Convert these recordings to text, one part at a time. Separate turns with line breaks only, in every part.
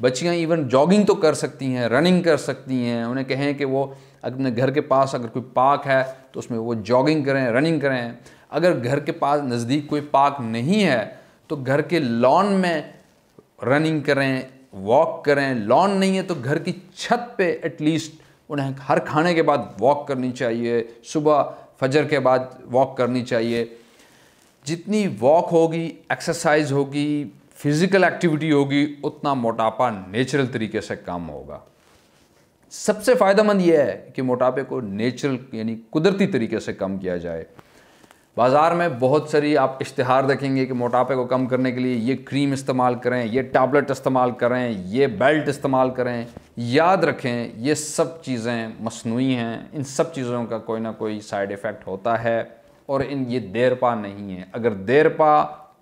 بچیاں even jogging تو کر سکتی ہیں, رننگ کر سکتی ہیں. انہیں کہیں کہ وہ اپنے گھر کے پاس اگر کوئی پارک ہے تو اس میں وہ جاگنگ کریں, رننگ کریں. اگر گھر کے پاس نزدیک کوئی پارک نہیں ہے تو گھر کے لان میں رننگ کریں, واک کریں. لان نہیں ہے تو گھر کی چھت پہ ایٹ لیسٹ انہیں ہر کھانے کے بعد واک کرنی چاہیے, صبح فجر کے بعد واک کرنی چاہیے. جتنی واک ہوگی, ایکسرسائز ہوگی, فزیکل ایکٹیویٹی ہوگی, اتنا موٹاپا نیچرل طریقے سے کم ہوگا. سب سے فائدہ مند یہ ہے کہ موٹاپے کو نیچرل یعنی قدرتی طریقے سے کم کیا جائے. بازار میں بہت ساری آپ اشتہار دیکھیں گے کہ موٹاپے کو کم کرنے کے لیے یہ کریم استعمال کریں, یہ ٹیبلٹ استعمال کریں, یہ بیلٹ استعمال کریں. یاد رکھیں یہ سب چیزیں مصنوعی ہیں, ان سب چیزوں کا کوئی نہ کوئی سائیڈ ایفیکٹ ہوتا ہے اور یہ دیر پا نہیں ہے. اگر دیر پا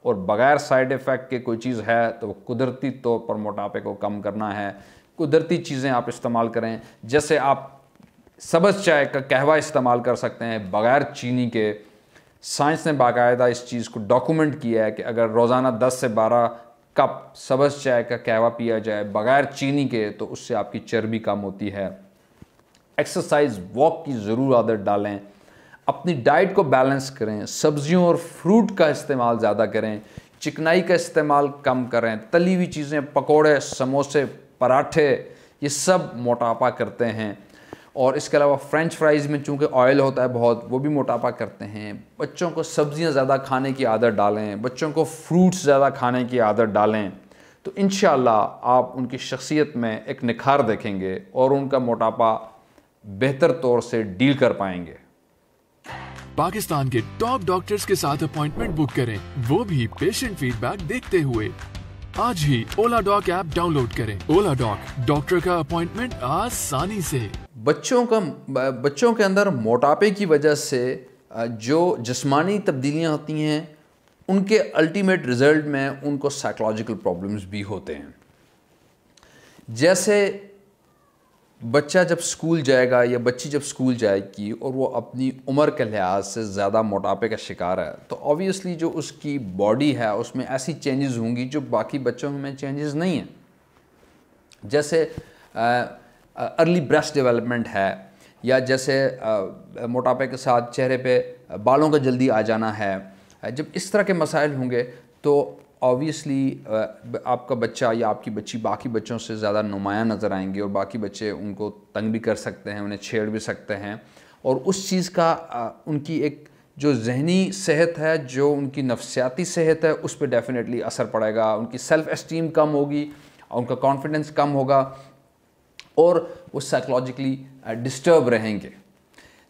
اور بغیر سائیڈ ایفیکٹ کے کوئی چیز ہے تو وہ قدرتی طور پر موٹاپے کو کم کرنا ہے. قدرتی چیزیں آپ استعمال کریں, جیسے آپ سبز چائے کا قہوہ استعمال کر سکتے ہیں بغیر چینی کے. سائنس نے باقاعدہ اس چیز کو ڈاکومنٹ کیا ہے کہ اگر روزانہ 10 سے 12 کپ سبز چائے کا قہوہ پیا جائے بغیر چینی کے تو اس سے آپ کی چربی کم ہوتی ہے. ایکسرسائز, واک کی ضرور عادت ڈالیں. اپنی ڈائٹ کو بیلنس کریں, سبزیوں اور فروٹ کا استعمال زیادہ کریں, چکنائی کا استعمال کم کریں. تلی ہوئی چیزیں, پکوڑے, سموسے, پراٹھے, یہ سب موٹاپا کرتے ہیں. اور اس کے علاوہ فرینچ فرائز میں چونکہ آئل ہوتا ہے بہت, وہ بھی موٹاپا کرتے ہیں. بچوں کو سبزیاں زیادہ کھانے کی عادت ڈالیں, بچوں کو فروٹس زیادہ کھانے کی عادت ڈالیں تو انشاءاللہ آپ ان کی شخصیت میں ایک نکھار دیکھیں گے اور ان کا موٹاپا بہتر طور سے ڈیل کر پائیں گے.
پاکستان کے ٹاپ ڈاکٹرز کے ساتھ اپوائنٹمنٹ بک کریں, وہ بھی پیشنٹ فیڈ بیک دیکھتے ہوئے. آج ہی اولا ڈاک ایپ ڈاؤن لوڈ کریں. اولا ڈاک, ڈاکٹر کا اپوائنٹمنٹ آسانی سے.
بچوں کے اندر موٹاپے کی وجہ سے جو جسمانی تبدیلیاں ہوتی ہیں ان کے الٹیمیٹ رزلٹ میں ان کو سائیکولوجیکل پرابلمز بھی ہوتے ہیں. جیسے بچہ جب سکول جائے گا یا بچی جب سکول جائے گی اور وہ اپنی عمر کے لحاظ سے زیادہ موٹاپے کا شکار ہے تو آبویسلی جو اس کی باڈی ہے اس میں ایسی چینجز ہوں گی جو باقی بچوں میں چینجز نہیں ہیں. جیسے ارلی بریسٹ ڈیولپمنٹ ہے, یا جیسے موٹاپے کے ساتھ چہرے پہ بالوں کا جلدی آ جانا ہے. جب اس طرح کے مسائل ہوں گے تو آبویسلی آپ کا بچہ یا آپ کی بچی باقی بچوں سے زیادہ نمایاں نظر آئیں گے اور باقی بچے ان کو تنگ بھی کر سکتے ہیں, انہیں چھیڑ بھی سکتے ہیں. اور اس چیز کا ان کی ایک جو ذہنی صحت ہے, جو ان کی نفسیاتی صحت ہے, اس پہ ڈیفینیٹلی اثر پڑے گا. ان کی سیلف اسٹیم کم ہوگی, ان کا کانفیڈنس کم ہوگا اور وہ سائیکولوجیکلی ڈسٹرب رہیں گے.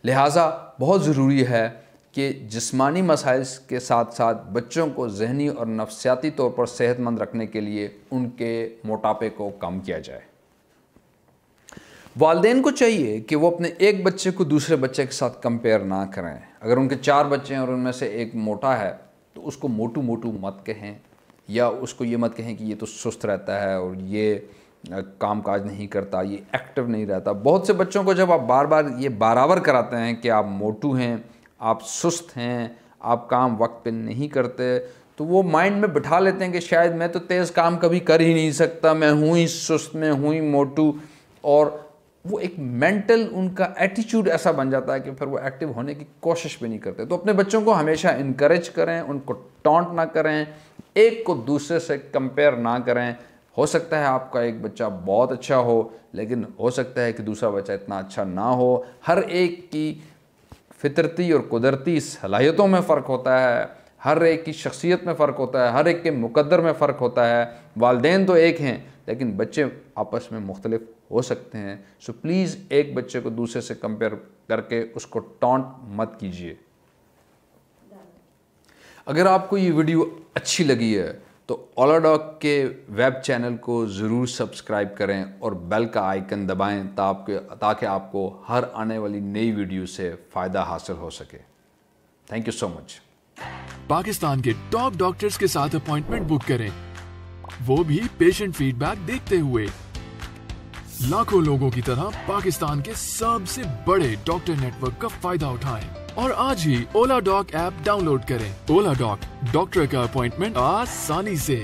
لہٰذا بہت ضروری ہے کہ جسمانی مسائل کے ساتھ ساتھ بچوں کو ذہنی اور نفسیاتی طور پر صحت مند رکھنے کے لیے ان کے موٹاپے کو کم کیا جائے. والدین کو چاہیے کہ وہ اپنے ایک بچے کو دوسرے بچے کے ساتھ کمپیئر نہ کریں. اگر ان کے 4 بچے ہیں اور ان میں سے ایک موٹا ہے تو اس کو موٹو موٹو مت کہیں, یا اس کو یہ مت کہیں کہ یہ تو سست رہتا ہے اور یہ کام کاج نہیں کرتا, یہ ایکٹیو نہیں رہتا. بہت سے بچوں کو جب آپ بار بار یہ برابر کراتے ہیں کہ آپ موٹو ہیں, آپ سست ہیں, آپ کام وقت پہ نہیں کرتے, تو وہ مائنڈ میں بٹھا لیتے ہیں کہ شاید میں تو تیز کام کبھی کر ہی نہیں سکتا, میں ہوں ہی سست, میں ہوں ہی موٹو. اور وہ ایک مینٹل ان کا ایٹیچیوڈ ایسا بن جاتا ہے کہ پھر وہ ایکٹیو ہونے کی کوشش بھی نہیں کرتے. تو اپنے بچوں کو ہمیشہ انکریج کریں, ان کو ٹانٹ نہ کریں, ایک کو دوسرے سے کمپیئر نہ کریں. ہو سکتا ہے آپ کا ایک بچہ بہت اچھا ہو, لیکن ہو سکتا ہے کہ دوسرا بچہ اتنا اچھا نہ ہو. ہر ایک کی فطرتی اور قدرتی صلاحیتوں میں فرق ہوتا ہے, ہر ایک کی شخصیت میں فرق ہوتا ہے, ہر ایک کے مقدر میں فرق ہوتا ہے. والدین تو ایک ہیں لیکن بچے آپس میں مختلف ہو سکتے ہیں. سو پلیز ایک بچے کو دوسرے سے کمپیئر کر کے اس کو ٹانٹ مت کیجیے. اگر آپ کو یہ ویڈیو اچھی لگی ہے تو اولا ڈاک کے ویب چینل کو ضرور سبسکرائب کریں اور بیل کا آئیکن دبائیں تاکہ آپ کو ہر آنے والی نئی ویڈیو سے فائدہ حاصل ہو سکے. تھینک یو سو مچ.
پاکستان کے ٹاپ ڈاکٹرز کے ساتھ اپوائنٹمنٹ بک کریں, وہ بھی پیشنٹ فیڈ بیک دیکھتے ہوئے. لاکھوں لوگوں کی طرح پاکستان کے سب سے بڑے ڈاکٹر نیٹ ورک کا فائدہ اٹھائیں اور آج ہی اولا ڈاک ایپ ڈاؤن لوڈ کریں. اولا ڈاک, ڈاکٹر کا اپوائنٹمنٹ آسانی سے.